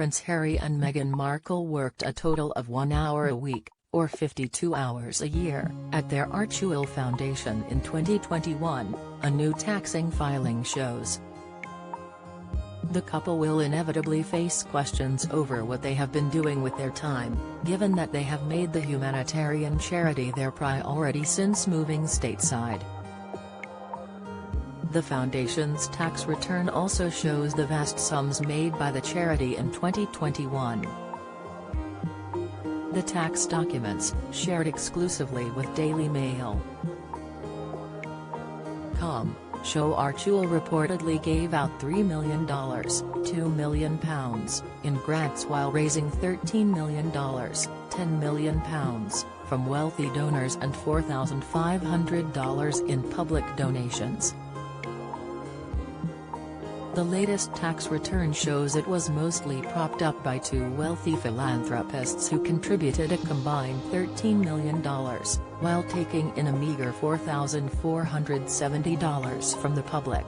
Prince Harry and Meghan Markle worked a total of 1 hour a week, or 52 hours a year, at their Archewell Foundation in 2021, a new taxing filing shows. The couple will inevitably face questions over what they have been doing with their time, given that they have made the humanitarian charity their priority since moving stateside. The foundation's tax return also shows the vast sums made by the charity in 2021. The tax documents, shared exclusively with Daily Mail. Show Archewell reportedly gave out $3 million, £2 million, in grants while raising $13 million, £10 million, from wealthy donors and $4,500 in public donations. The latest tax return shows it was mostly propped up by two wealthy philanthropists who contributed a combined $13 million, while taking in a meager $4,470 from the public.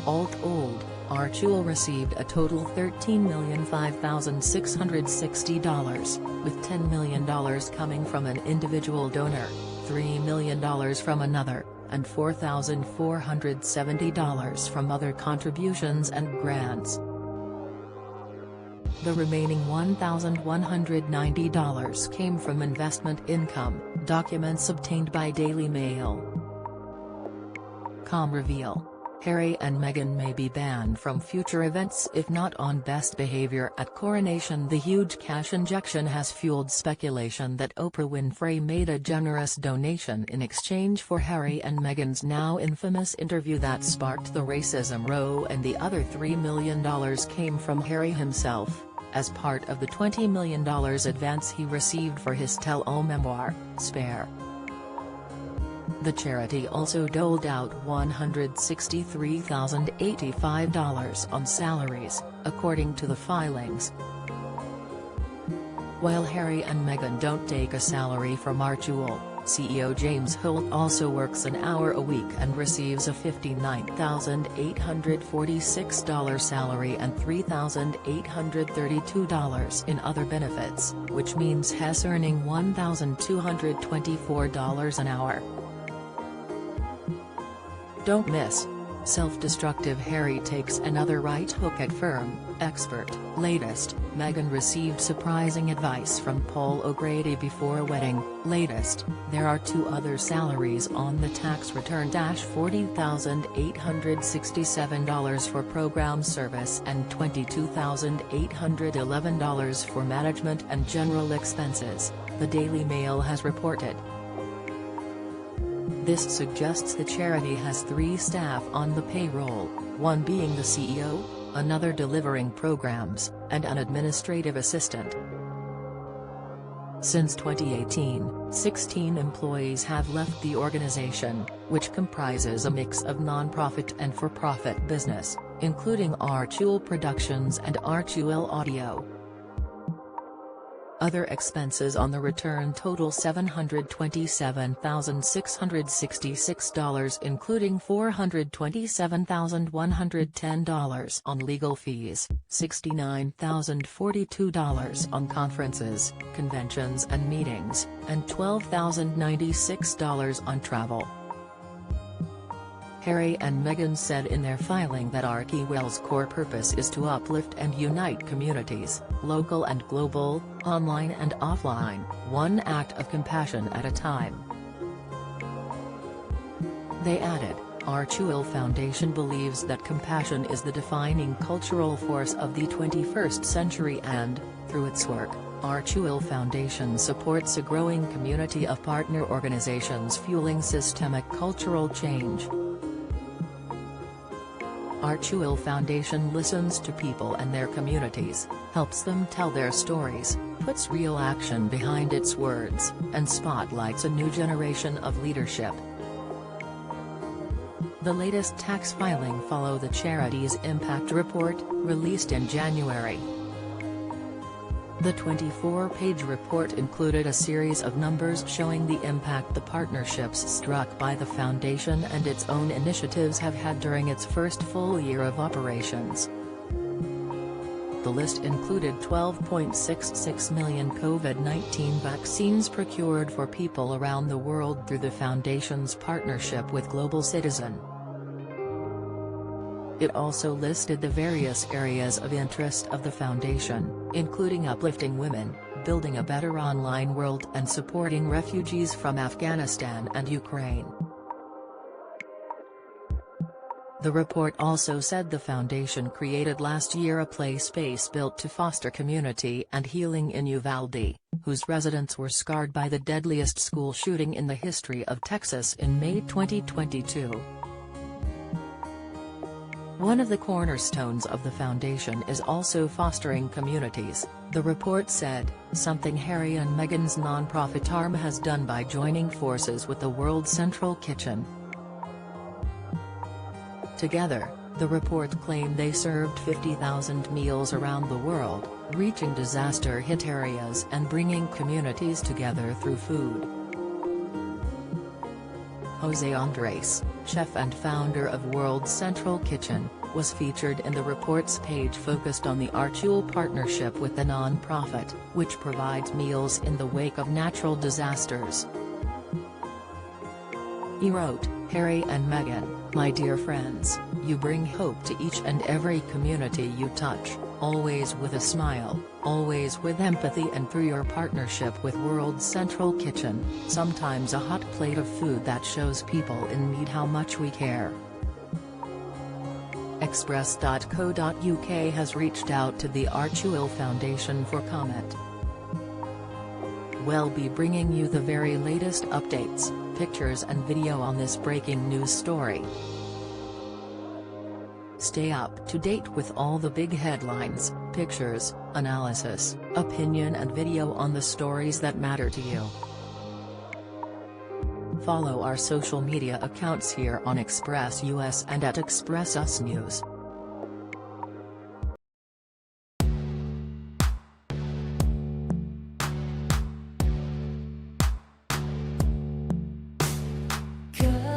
All told, Archewell received a total $13,005,660, with $10 million coming from an individual donor, $3 million from another, and $4,470 from other contributions and grants. The remaining $1,190 came from investment income, documents obtained by Daily Mail. Reveal: Harry and Meghan may be banned from future events if not on best behavior at coronation. The huge cash injection has fueled speculation that Oprah Winfrey made a generous donation in exchange for Harry and Meghan's now infamous interview that sparked the racism row, and the other $3 million came from Harry himself, as part of the $20 million advance he received for his tell-all memoir, Spare. The charity also doled out $163,085 on salaries, according to the filings. While Harry and Meghan don't take a salary from Archewell, CEO James Holt also works an hour a week and receives a $59,846 salary and $3,832 in other benefits, which means he's earning $1,224 an hour. Don't miss. Self-destructive Harry takes another right hook at firm expert. Latest, Meghan received surprising advice from Paul O'Grady before wedding. Latest, there are two other salaries on the tax return: $40,867 for program service and $22,811 for management and general expenses, the Daily Mail has reported. This suggests the charity has 3 staff on the payroll, one being the CEO, another delivering programs, and an administrative assistant. Since 2018, 16 employees have left the organization, which comprises a mix of non-profit and for-profit business, including Archewell Productions and Archewell Audio. Other expenses on the return total $727,666, including $427,110 on legal fees, $69,042 on conferences, conventions and meetings, and $12,096 on travel. Harry and Meghan said in their filing that Archewell's core purpose is to uplift and unite communities, local and global, online and offline, one act of compassion at a time. They added, Archewell Foundation believes that compassion is the defining cultural force of the 21st century and, through its work, Archewell Foundation supports a growing community of partner organizations fueling systemic cultural change. Archewell Foundation listens to people and their communities, helps them tell their stories, puts real action behind its words, and spotlights a new generation of leadership. The latest tax filing follows the charity's impact report, released in January. The 24-page report included a series of numbers showing the impact the partnerships struck by the foundation and its own initiatives have had during its first full year of operations. The list included 12.66 million COVID-19 vaccines procured for people around the world through the foundation's partnership with Global Citizen. It also listed the various areas of interest of the foundation, including uplifting women, building a better online world and supporting refugees from Afghanistan and Ukraine. The report also said the foundation created last year a play space built to foster community and healing in Uvalde, whose residents were scarred by the deadliest school shooting in the history of Texas in May 2022. One of the cornerstones of the foundation is also fostering communities, the report said, something Harry and Meghan's nonprofit arm has done by joining forces with the World Central Kitchen. Together, the report claimed they served 50,000 meals around the world, reaching disaster-hit areas and bringing communities together through food. Jose Andres, chef and founder of World Central Kitchen, was featured in the report's page focused on the Archewell partnership with the non-profit, which provides meals in the wake of natural disasters. He wrote, "Harry and Meghan, my dear friends, you bring hope to each and every community you touch, always with a smile, always with empathy, and through your partnership with World Central Kitchen, sometimes a hot plate of food that shows people in need how much we care." Express.co.uk has reached out to the Archewell Foundation for comment. We'll be bringing you the very latest updates, pictures and video on this breaking news story. Stay up to date with all the big headlines, pictures, analysis, opinion and video on the stories that matter to you. Follow our social media accounts here on Express US and at Express Us News. Good.